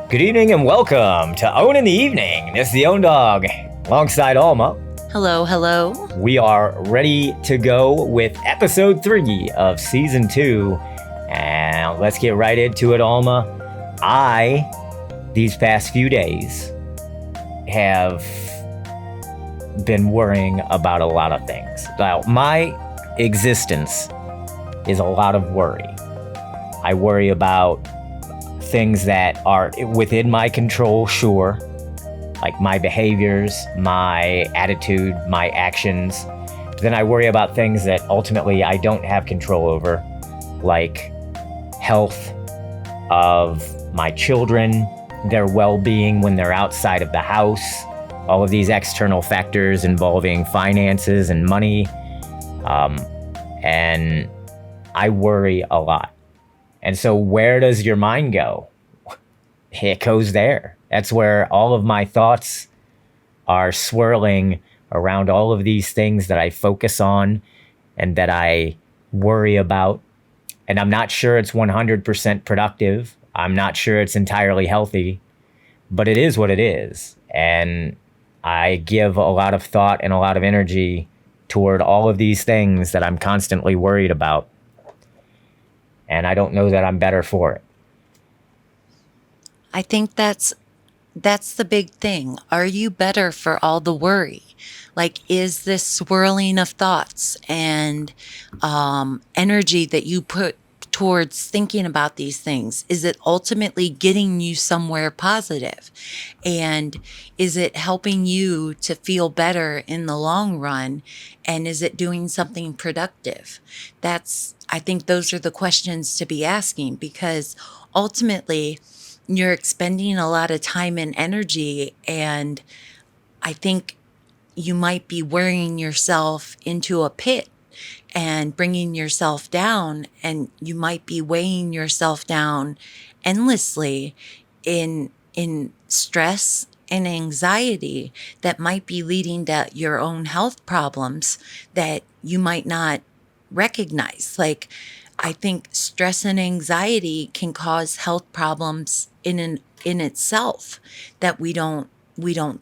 Good evening and welcome to Ownin the Evening. This is the Owndog alongside Alma. Hello, hello. We are ready to go with episode 3 of season 2. And let's get right into it, Alma. These past few days, have been worrying about a lot of things. Now, my existence is a lot of worry. I worry about things that are within my control, sure, like my behaviors, my attitude, my actions. But then I worry about things that ultimately I don't have control over, like health of my children, their well-being when they're outside of the house, all of these external factors involving finances and money. And I worry a lot. And so where does your mind go? It goes there. That's where all of my thoughts are swirling around all of these things that I focus on and that I worry about. And I'm not sure it's 100% productive. I'm not sure it's entirely healthy, but it is what it is. And I give a lot of thought and a lot of energy toward all of these things that I'm constantly worried about. And I don't know that I'm better for it. I think that's the big thing. Are you better for all the worry? Like, is this swirling of thoughts and energy that you put towards thinking about these things, is it ultimately getting you somewhere positive? And is it helping you to feel better in the long run? And is it doing something productive? I think those are the questions to be asking, because ultimately you're expending a lot of time and energy. And I think you might be worrying yourself into a pit and bringing yourself down, and you might be weighing yourself down endlessly in stress and anxiety that might be leading to your own health problems that you might not recognize. Like, I think stress and anxiety can cause health problems in itself that we don't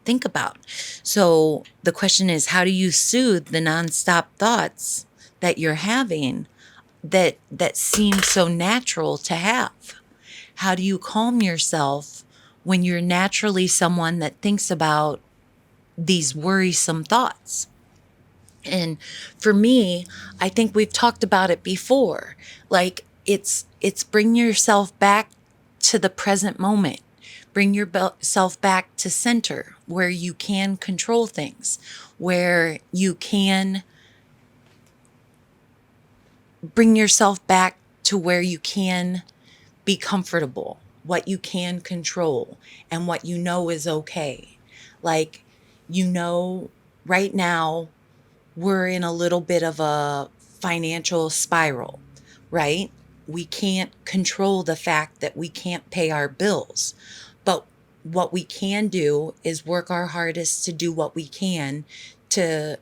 think about. So the question is, how do you soothe the nonstop thoughts that you're having that seem so natural to have? How do you calm yourself when you're naturally someone that thinks about these worrisome thoughts? And for me, I think we've talked about it before. Like, it's bring yourself back to the present moment. Bring yourself back to center where you can control things, where you can bring yourself back to where you can be comfortable, what you can control, and what you know is okay. Like, right now we're in a little bit of a financial spiral, right? We can't control the fact that we can't pay our bills, but what we can do is work our hardest to do what we can to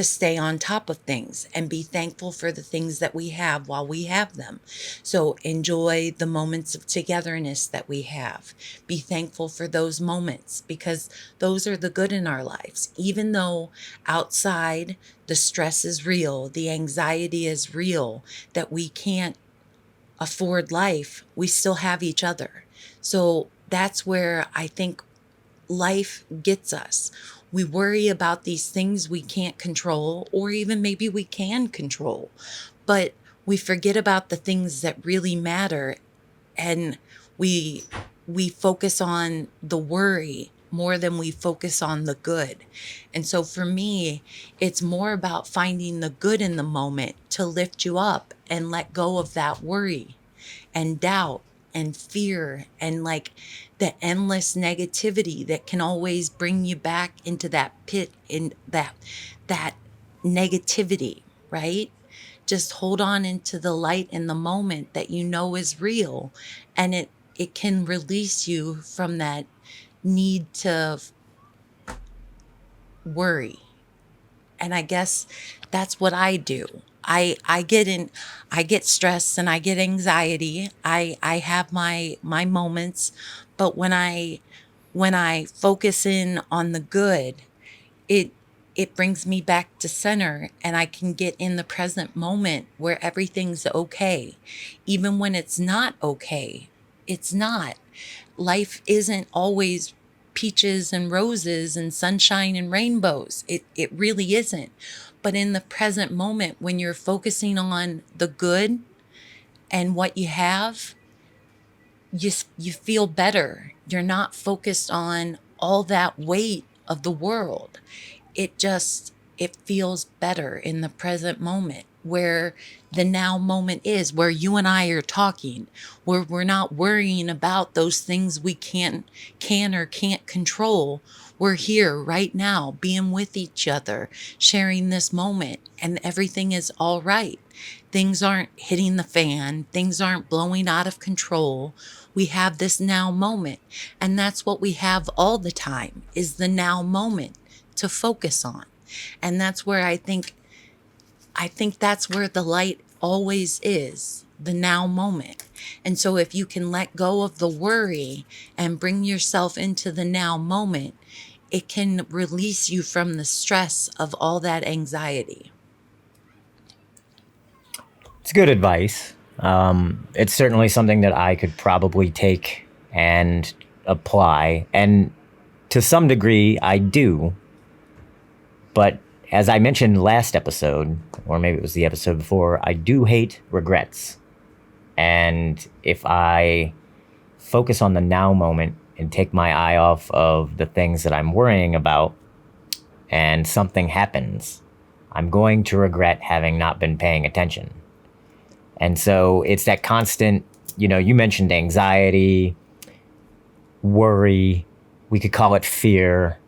stay on top of things and be thankful for the things that we have while we have them. So enjoy the moments of togetherness that we have. Be thankful for those moments, because those are the good in our lives. Even though outside the stress is real, the anxiety is real, that we can't afford life, we still have each other. So that's where I think life gets us. We worry about these things we can't control, or even maybe we can control, but we forget about the things that really matter, and we focus on the worry more than we focus on the good. And so for me, it's more about finding the good in the moment to lift you up and let go of that worry and doubt and fear and like the endless negativity that can always bring you back into that pit, in that negativity, right? Just hold on into the light in the moment that you know is real, and it can release you from that need to worry. And I guess that's what I do. I get stressed and I get anxiety. I have my moments, but when I focus in on the good, it it brings me back to center, and I can get in the present moment where everything's okay. Even when it's not okay, it's not. Life isn't always peaches and roses and sunshine and rainbows. It really isn't. But in the present moment, when you're focusing on the good and what you have, you feel better. You're not focused on all that weight of the world. It feels better in the present moment, where the now moment is, where you and I are talking, where we're not worrying about those things we can or can't control. We're here right now, being with each other, sharing this moment, and everything is all right. Things aren't hitting the fan, things aren't blowing out of control. We have this now moment, and that's what we have all the time, is the now moment to focus on. And that's where I think that's where the light always is, the now moment. And so if you can let go of the worry and bring yourself into the now moment, it can release you from the stress of all that anxiety. It's good advice. It's certainly something that I could probably take and apply. And to some degree, I do. But as I mentioned last episode, or maybe it was the episode before, I do hate regrets. And if I focus on the now moment and take my eye off of the things that I'm worrying about, and something happens, I'm going to regret having not been paying attention. And so it's that constant, you mentioned anxiety, worry, we could call it fear,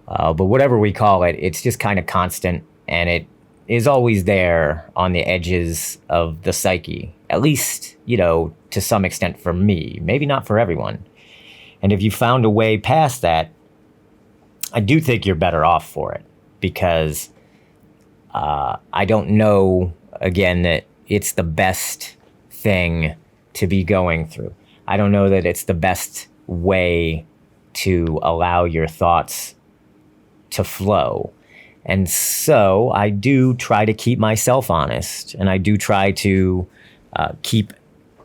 but whatever we call it, it's just kind of constant, and it is always there on the edges of the psyche, at least, to some extent for me, maybe not for everyone. And if you found a way past that, I do think you're better off for it, because I don't know, again, that it's the best thing to be going through. I don't know that it's the best way to allow your thoughts to flow. And so I do try to keep myself honest, and I do try to keep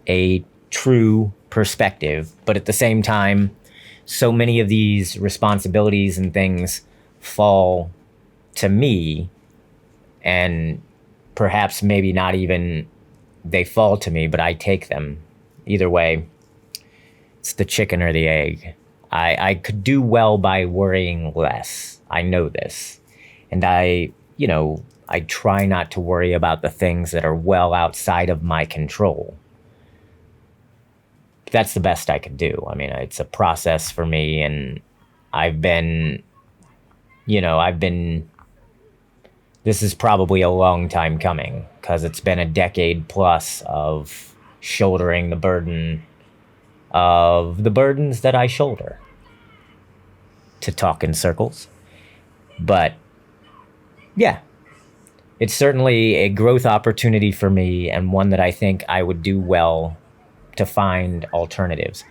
a true perspective. But at the same time, so many of these responsibilities and things fall to me, and perhaps maybe not even they fall to me, but I take them. Either way, it's the chicken or the egg. I could do well by worrying less. I know this. And I try not to worry about the things that are well outside of my control. That's the best I could do. I mean, it's a process for me, and I've been, this is probably a long time coming, because it's been a decade plus of shouldering the burden of the burdens that I shoulder, to talk in circles. But yeah, it's certainly a growth opportunity for me, and one that I think I would do well to find alternatives,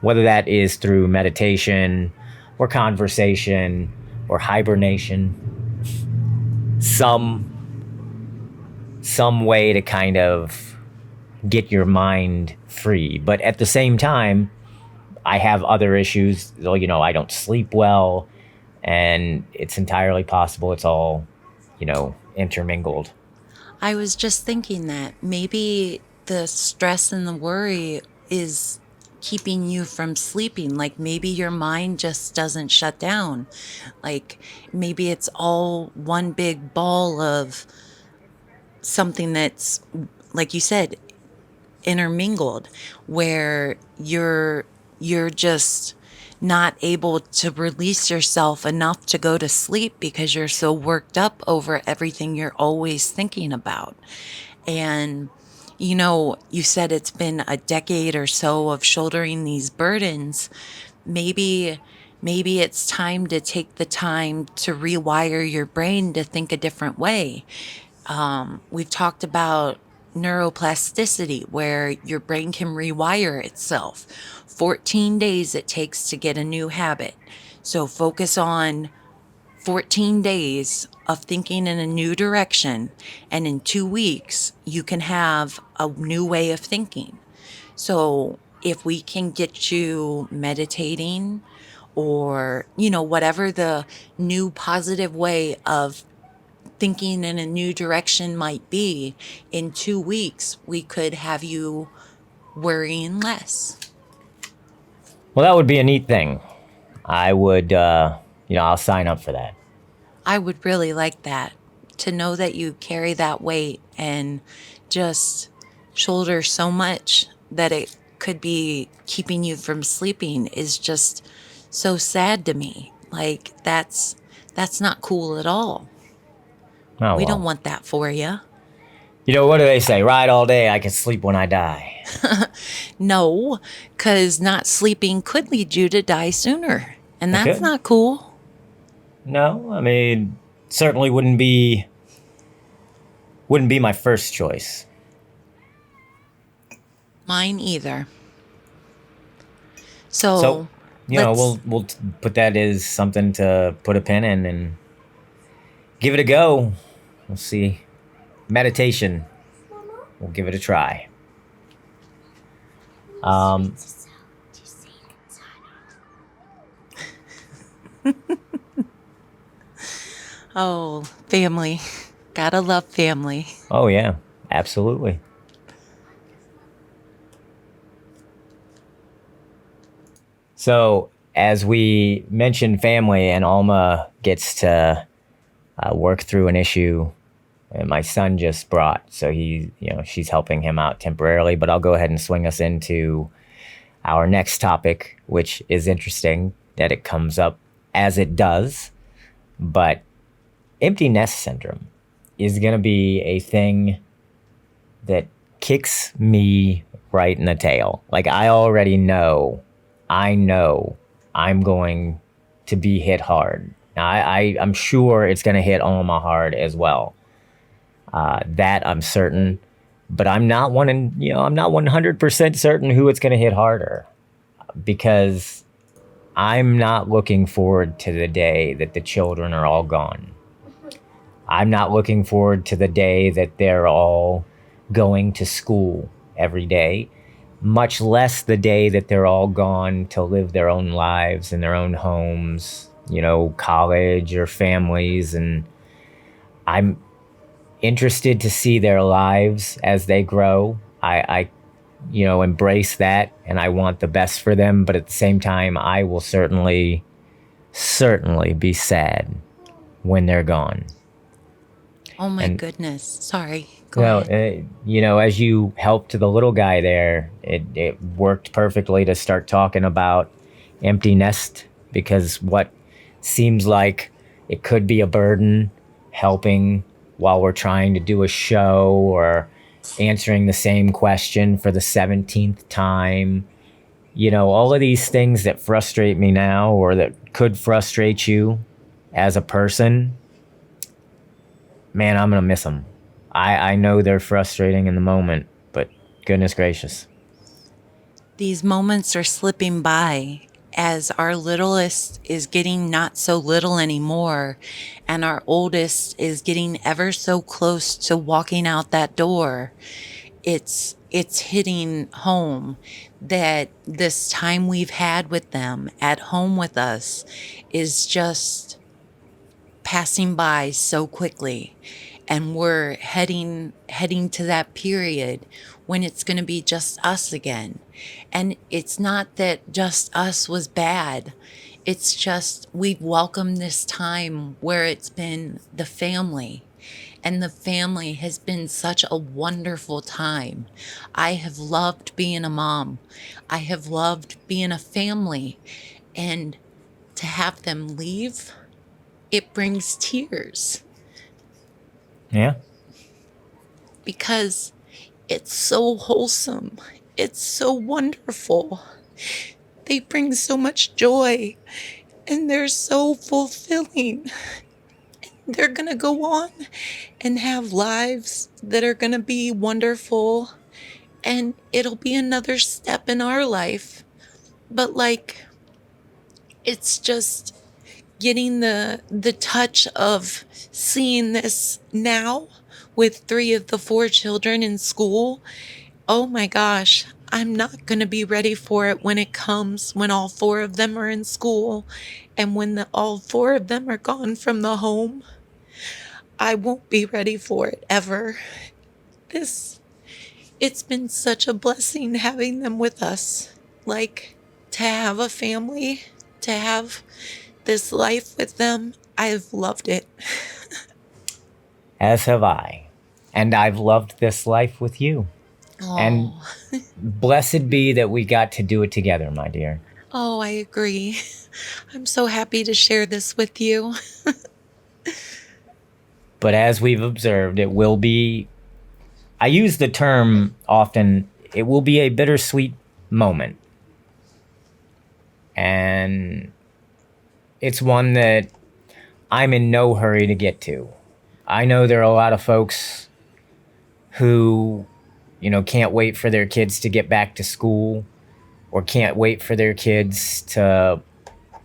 whether that is through meditation or conversation or hibernation, some way to kind of get your mind free. But at the same time, I have other issues. I don't sleep well, and it's entirely possible it's all, intermingled. I was just thinking that maybe the stress and the worry is keeping you from sleeping. Like maybe your mind just doesn't shut down. Like maybe it's all one big ball of something that's, like you said, intermingled, where you're just not able to release yourself enough to go to sleep because you're so worked up over everything you're always thinking about. And you said it's been a decade or so of shouldering these burdens. Maybe it's time to take the time to rewire your brain to think a different way. We've talked about neuroplasticity, where your brain can rewire itself. 14 days it takes to get a new habit. So focus on 14 days of thinking in a new direction, and in 2 weeks, you can have a new way of thinking. So if we can get you meditating, or, whatever the new positive way of thinking in a new direction might be, in 2 weeks, we could have you worrying less. Well, that would be a neat thing. I would, I'll sign up for that. I would really like that, to know that you carry that weight and just shoulder so much that it could be keeping you from sleeping is just so sad to me. Like, that's not cool at all. Oh, We well. don't want that for you. What do they say? Ride all day, I can sleep when I die. No, because not sleeping could lead you to die sooner. And It that's could. not cool. No, I mean, certainly wouldn't be my first choice. Mine either. So So, let's- we'll put that as something to put a pin in and give it a go. We'll see. Meditation. We'll give it a try. Oh, family. Gotta love family. Oh yeah, absolutely. So, as we mentioned family, and Alma gets to work through an issue my son just brought. So she's helping him out temporarily, but I'll go ahead and swing us into our next topic, which is interesting that it comes up as it does. But empty nest syndrome is going to be a thing that kicks me right in the tail. Like, I already know I'm going to be hit hard. Now, I'm sure it's going to hit Alma hard as well. That I'm certain, but I'm not 100% certain who it's going to hit harder, because I'm not looking forward to the day that the children are all gone. I'm not looking forward to the day that they're all going to school every day, much less the day that they're all gone to live their own lives in their own homes, college or families. And I'm interested to see their lives as they grow. I embrace that, and I want the best for them. But at the same time, I will certainly be sad when they're gone. Oh my goodness. Sorry. Go ahead. As you helped the little guy there, it worked perfectly to start talking about empty nest, because what seems like it could be a burden, helping while we're trying to do a show or answering the same question for the 17th time. All of these things that frustrate me now, or that could frustrate you as a person, man, I'm going to miss them. I know they're frustrating in the moment, but goodness gracious. These moments are slipping by as our littlest is getting not so little anymore, and our oldest is getting ever so close to walking out that door. It's hitting home that this time we've had with them at home with us is just passing by so quickly, and we're heading to that period when it's going to be just us again. And it's not that just us was bad. It's just we've welcomed this time where it's been the family. And the family has been such a wonderful time. I have loved being a mom. I have loved being a family. And to have them leave, it brings tears. Yeah. Because it's so wholesome. It's so wonderful. They bring so much joy, and they're so fulfilling. they're going to go on and have lives that are going to be wonderful. And it'll be another step in our life. But like, it's just getting the touch of seeing this now with 3 of the 4 children in school. Oh my gosh, I'm not going to be ready for it when it comes, when all 4 of them are in school and when all 4 of them are gone from the home. I won't be ready for it ever. It's been such a blessing having them with us. Like, to have a family, to have this life with them, I've loved it. As have I. And I've loved this life with you. Oh. And blessed be that we got to do it together, my dear. Oh, I agree. I'm so happy to share this with you. But as we've observed, it will be, I use the term often, it will be a bittersweet moment. And it's one that I'm in no hurry to get to. I know there are a lot of folks who, can't wait for their kids to get back to school or can't wait for their kids to,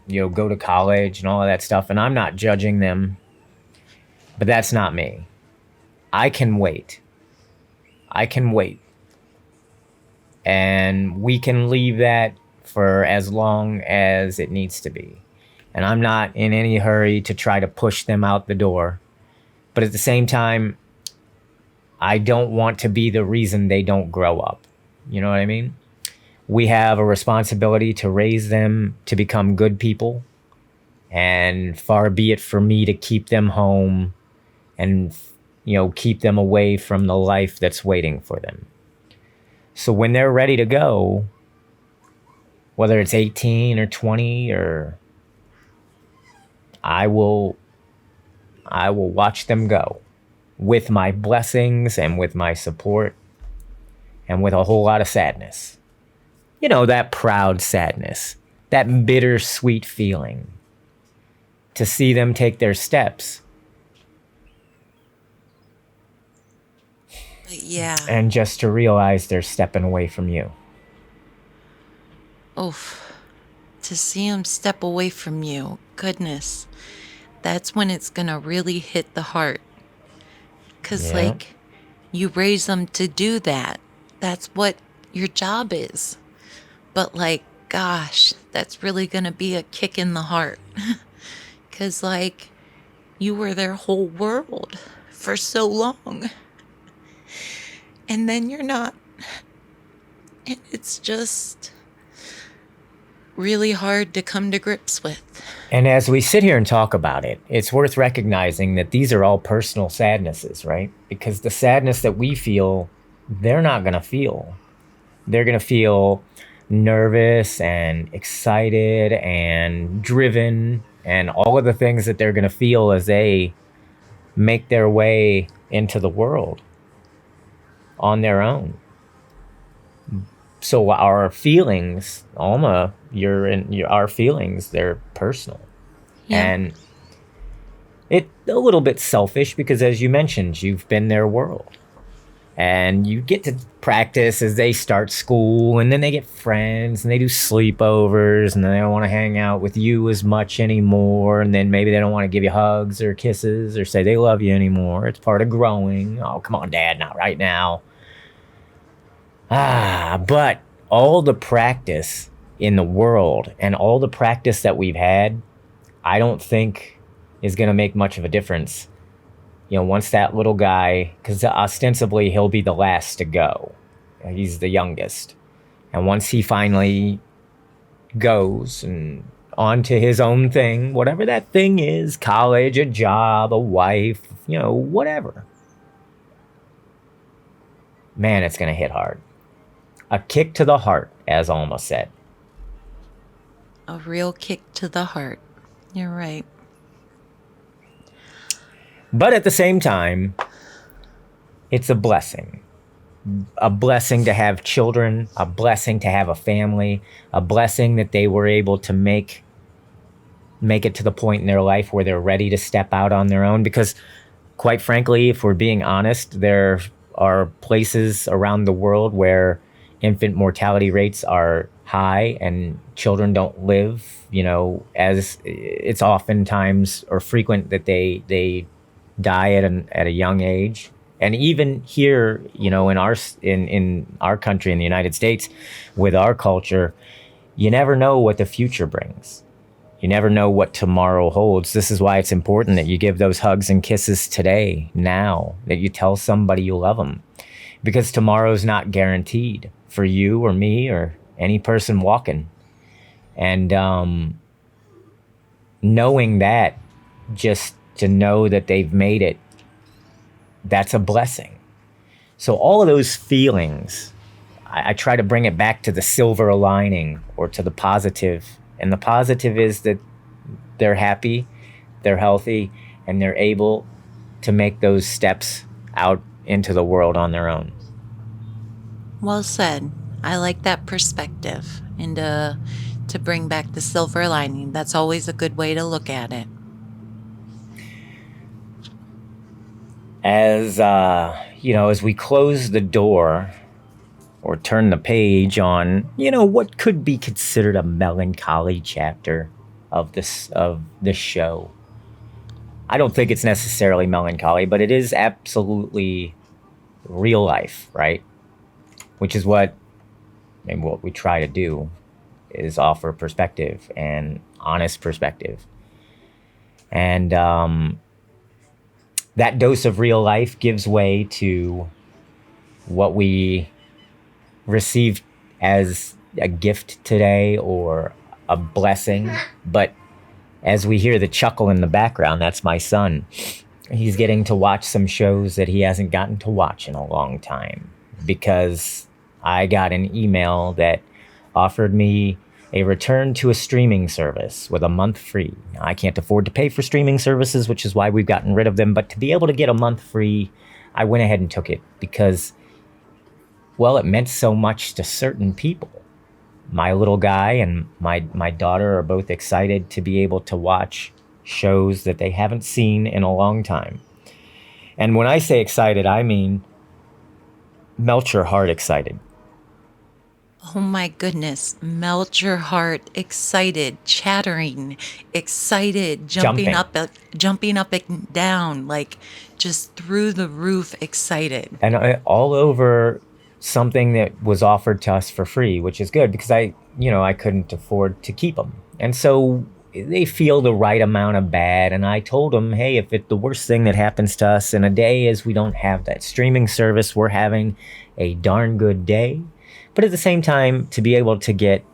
go to college and all of that stuff. And I'm not judging them, but that's not me. I can wait. And we can leave that for as long as it needs to be. And I'm not in any hurry to try to push them out the door. But at the same time, I don't want to be the reason they don't grow up. You know what I mean? We have a responsibility to raise them to become good people. And far be it for me to keep them home and, keep them away from the life that's waiting for them. So when they're ready to go, whether it's 18 or 20 or I will watch them go with my blessings and with my support and with a whole lot of sadness. That proud sadness, that bittersweet feeling to see them take their steps. Yeah. And just to realize they're stepping away from you. Oof. To see them step away from you, goodness. That's when it's going to really hit the heart. Because, you raise them to do that. That's what your job is. But, gosh, that's really going to be a kick in the heart. Because, you were their whole world for so long. And then you're not. And it's just really hard to come to grips with. And as we sit here and talk about it, it's worth recognizing that these are all personal sadnesses, right? Because the sadness that we feel, they're not going to feel. They're going to feel nervous and excited and driven and all of the things that they're going to feel as they make their way into the world on their own. So our feelings, Alma, our feelings, they're personal. Yeah. And it's a little bit selfish because, as you mentioned, you've been their world. And you get to practice as they start school, and then they get friends, and they do sleepovers, and then they don't want to hang out with you as much anymore, and then maybe they don't want to give you hugs or kisses or say they love you anymore. It's part of growing. Oh, come on, Dad, not right now. But all the practice in the world and all the practice that we've had, I don't think is going to make much of a difference. Once that little guy, because ostensibly he'll be the last to go. He's the youngest. And once he finally goes and on to his own thing, whatever that thing is, college, a job, a wife, whatever. Man, it's going to hit hard. A kick to the heart, as Alma said. A real kick to the heart. You're right. But at the same time, it's a blessing. A blessing to have children, a blessing to have a family, a blessing that they were able to make make it to the point in their life where they're ready to step out on their own. Because quite frankly, if we're being honest, there are places around the world where infant mortality rates are high and children don't live, as it's oftentimes or frequent that they die at a young age. And even here, in our country, in the United States, with our culture, you never know what the future brings. You never know what tomorrow holds. This is why it's important that you give those hugs and kisses today, now, that you tell somebody you love them. Because tomorrow's not guaranteed for you or me or any person walking. And knowing that, just to know that they've made it, that's a blessing. So all of those feelings, I try to bring it back to the silver lining or to the positive. And the positive is that they're happy, they're healthy, and they're able to make those steps out into the world on their own. Well said. I like that perspective, and to bring back the silver lining. That's always a good way to look at it. As we close the door or turn the page on, what could be considered a melancholy chapter of this show. I don't think it's necessarily melancholy, but it is absolutely real life, right? Which is what we try to do, is offer perspective and honest perspective. And that dose of real life gives way to what we received as a gift today or a blessing. But as we hear the chuckle in the background, that's my son. He's getting to watch some shows that he hasn't gotten to watch in a long time, because I got an email that offered me a return to a streaming service with a month free. Now, I can't afford to pay for streaming services, which is why we've gotten rid of them. But to be able to get a month free, I went ahead and took it because, well, it meant so much to certain people. My little guy and my daughter are both excited to be able to watch shows that they haven't seen in a long time. And when I say excited, I mean melt your heart excited. Oh my goodness, melt your heart, excited, chattering, excited, jumping up and down, like just through the roof excited. And all over something that was offered to us for free, which is good because I couldn't afford to keep them. And so they feel the right amount of bad. And I told them, hey, if the worst thing that happens to us in a day is we don't have that streaming service, we're having a darn good day. But at the same time, to be able to get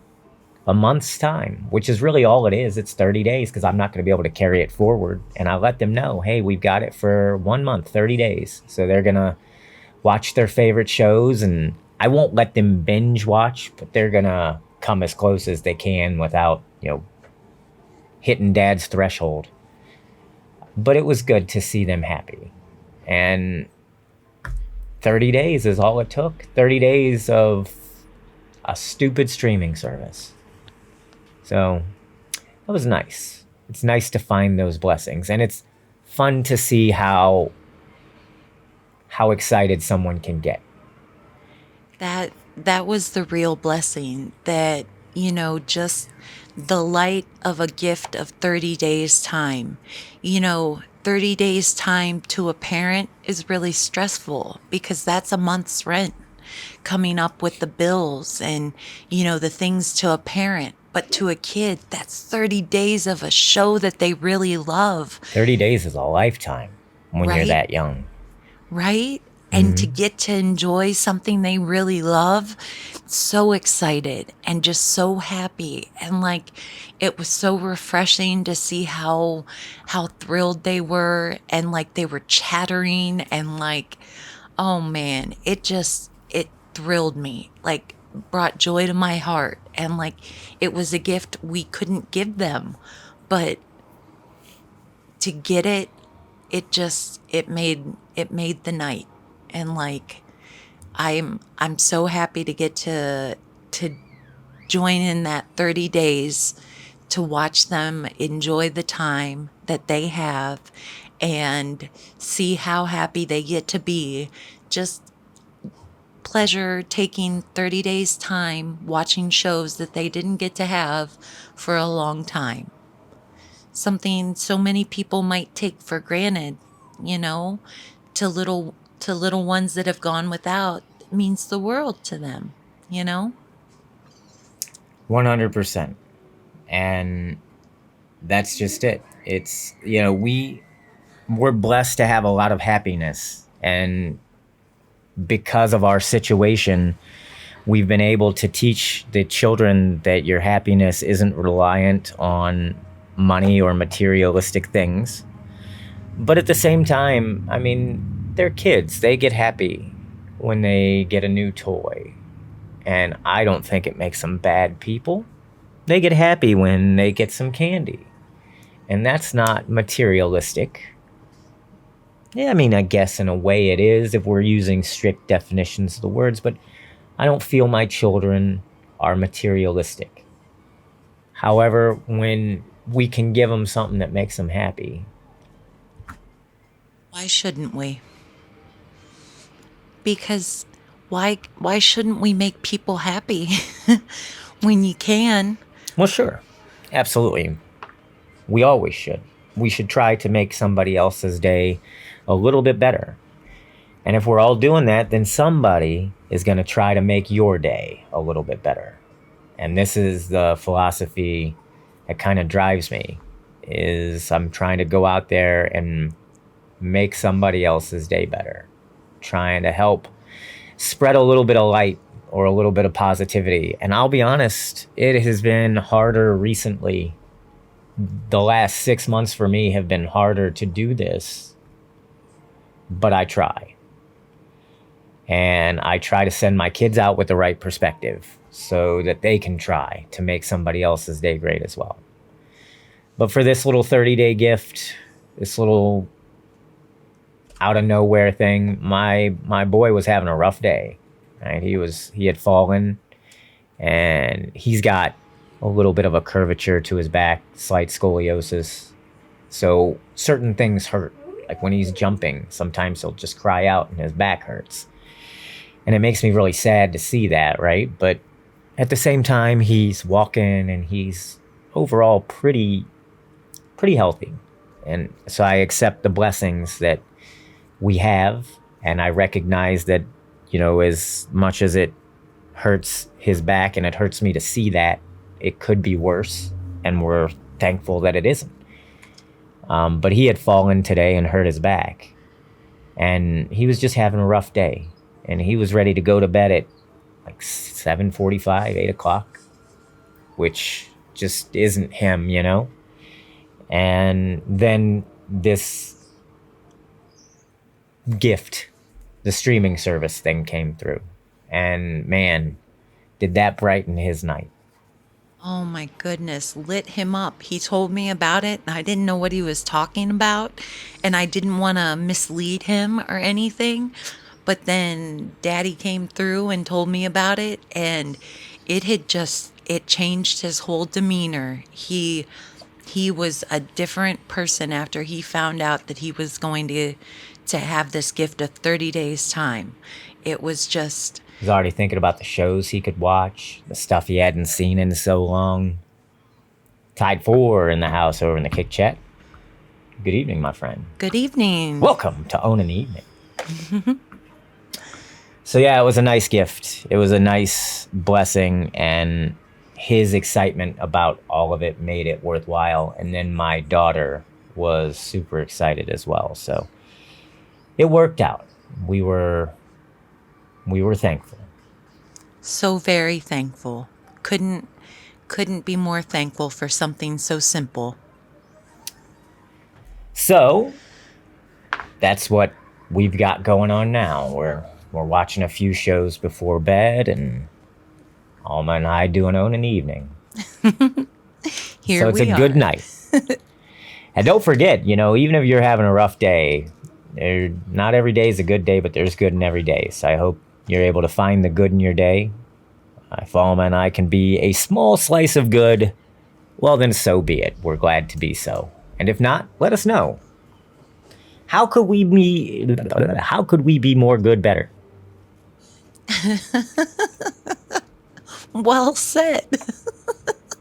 a month's time, which is really all it is, it's 30 days because I'm not going to be able to carry it forward. And I let them know, hey, we've got it for 1 month, 30 days. So they're going to watch their favorite shows, and I won't let them binge watch, but they're going to come as close as they can without, hitting dad's threshold. But it was good to see them happy. And 30 days is all it took. 30 days of a stupid streaming service. So that was nice. It's nice to find those blessings. And it's fun to see how excited someone can get. That was the real blessing, that, just the light of a gift of 30 days time. 30 days time to a parent is really stressful because that's a month's rent coming up with the bills and, the things to a parent. But to a kid, that's 30 days of a show that they really love. 30 days is a lifetime when you're that young. Right? And to get to enjoy something they really love, so excited and just so happy. And it was so refreshing to see how thrilled they were, and they were chattering, and oh man, it thrilled me, brought joy to my heart. And it was a gift we couldn't give them, but to get it, it made the night. And I'm so happy to get to join in that 30 days to watch them enjoy the time that they have and see how happy they get to be. Just pleasure taking 30 days time watching shows that they didn't get to have for a long time. Something so many people might take for granted, you know, to little ones that have gone without, means the world to them, you know? 100%. And that's just it. It's, we're blessed to have a lot of happiness, and because of our situation, we've been able to teach the children that your happiness isn't reliant on money or materialistic things. But at the same time, I mean, they're kids. They get happy when they get a new toy. And I don't think it makes them bad people. They get happy when they get some candy. And that's not materialistic. Yeah, I mean, I guess in a way it is if we're using strict definitions of the words, but I don't feel my children are materialistic. However, when we can give them something that makes them happy. Why shouldn't we? Because why shouldn't we make people happy when you can? Well, sure. Absolutely. We always should. We should try to make somebody else's day a little bit better. And if we're all doing that, then somebody is going to try to make your day a little bit better. And this is the philosophy that kind of drives me, is I'm trying to go out there and make somebody else's day better. Trying to help spread a little bit of light or a little bit of positivity. And I'll be honest, it has been harder recently. The last 6 months for me have been harder to do this, but I try. And I try to send my kids out with the right perspective so that they can try to make somebody else's day great as well. But for this little 30-day gift, this little out of nowhere thing, my boy was having a rough day. Right? He had fallen, and he's got a little bit of a curvature to his back, slight scoliosis. So certain things hurt. Like when he's jumping, sometimes he'll just cry out and his back hurts. And it makes me really sad to see that, right? But at the same time, he's walking and he's overall pretty healthy. And so I accept the blessings that we have, and I recognize that, as much as it hurts his back and it hurts me to see that, it could be worse, and we're thankful that it isn't. But he had fallen today and hurt his back, and he was just having a rough day, and he was ready to go to bed at like 7:45, 8 o'clock, which just isn't him, And then this gift, the streaming service thing came through, and man, did that brighten his night. Oh my goodness, lit him up. He told me about it, and I didn't know what he was talking about, and I didn't want to mislead him or anything. But then Daddy came through and told me about it, and it changed his whole demeanor. He was a different person after he found out that he was going to have this gift of 30 days time. It was just... He's already thinking about the shows he could watch, the stuff he hadn't seen in so long. Tide 4 in the house over in the Kick Chat. Good evening, my friend. Good evening. Welcome to Ownin the Evening. So yeah, it was a nice gift. It was a nice blessing, and his excitement about all of it made it worthwhile. And then my daughter was super excited as well. So it worked out. We were thankful. So very thankful. Couldn't be more thankful for something so simple. So that's what we've got going on now. We're watching a few shows before bed, and Alma and I doing Ownin the Evening. Here so it's we a are. good night. And don't forget, even if you're having a rough day, not every day is a good day, but there's good in every day. So I hope you're able to find the good in your day. If Alma and I can be a small slice of good well, then so be it. We're glad to be so. And if not, let us know. How could we be more good, better? Well said.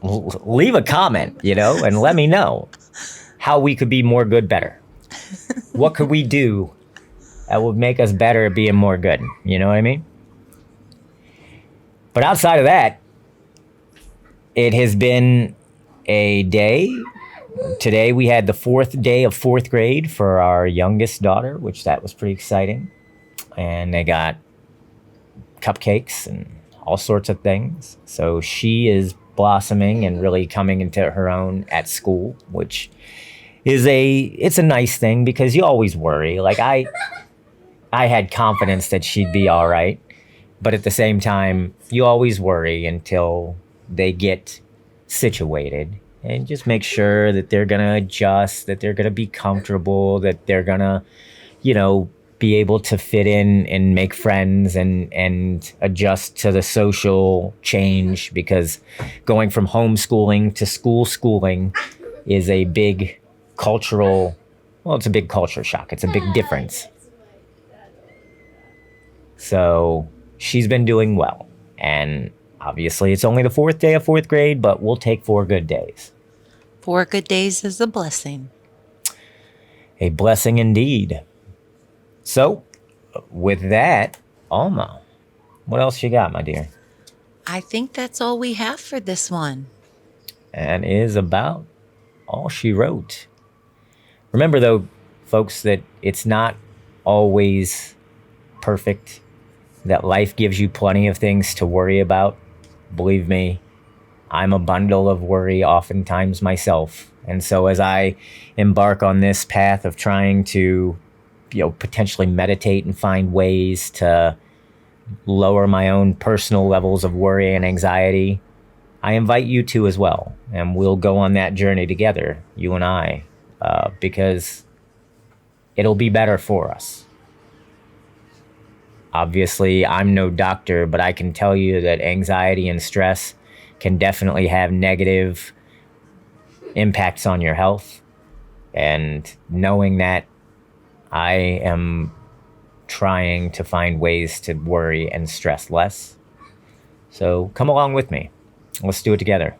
Leave a comment, and let me know how we could be more good, better. What could we do that would make us better at being more good? You know what I mean? But outside of that, it has been a day. Today we had the 4th day of 4th grade for our youngest daughter, which that was pretty exciting. And they got cupcakes and all sorts of things. So she is blossoming and really coming into her own at school, which is it's a nice thing because you always worry. Like I had confidence that she'd be all right, but at the same time, you always worry until they get situated, and just make sure that they're gonna adjust, that they're gonna be comfortable, that they're gonna, be able to fit in and make friends and adjust to the social change, because going from homeschooling to schooling is a big it's a big culture shock. It's a big difference. So she's been doing well. And obviously it's only the 4th day of 4th grade, but we'll take 4 good days. 4 good days is a blessing. A blessing indeed. So, with that, Alma, what else you got, my dear? I think that's all we have for this one. And is about all she wrote. Remember, though, folks, that it's not always perfect, that life gives you plenty of things to worry about. Believe me, I'm a bundle of worry oftentimes myself. And so as I embark on this path of trying to potentially meditate and find ways to lower my own personal levels of worry and anxiety, I invite you to as well. And we'll go on that journey together, you and I, because it'll be better for us. Obviously, I'm no doctor, but I can tell you that anxiety and stress can definitely have negative impacts on your health. And knowing that, I am trying to find ways to worry and stress less. So come along with me. Let's do it together.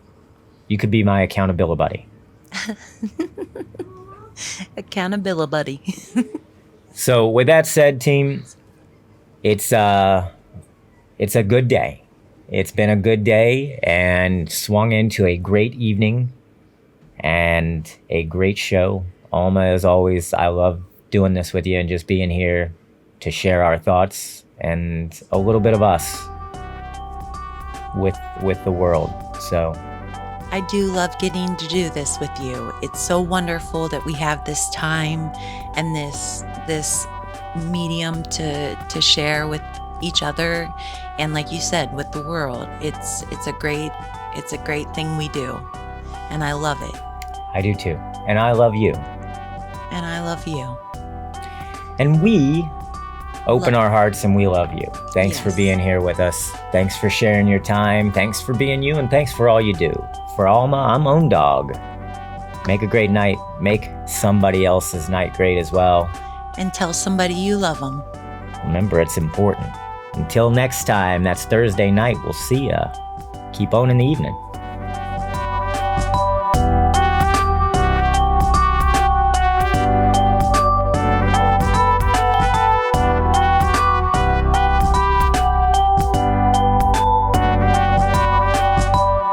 You could be my accountability buddy. Accountability buddy. So with that said, team, it's a good day. It's been a good day and swung into a great evening and a great show. Alma, as always, I love doing this with you and just being here to share our thoughts and a little bit of us with the world. So I do love getting to do this with you. It's so wonderful that we have this time and this medium to share with each other, and like you said, with the world. It's a great thing we do, and I love it. I do too, and I love you. And I love you. And we open our hearts and we love you. Thanks for Yes. being here with us. Thanks for sharing your time. Thanks for being you, and thanks for all you do. For Alma, I'm Owndog. Make a great night. Make somebody else's night great as well. And tell somebody you love them. Remember, it's important. Until next time, that's Thursday night. We'll see ya. Keep owning the evening.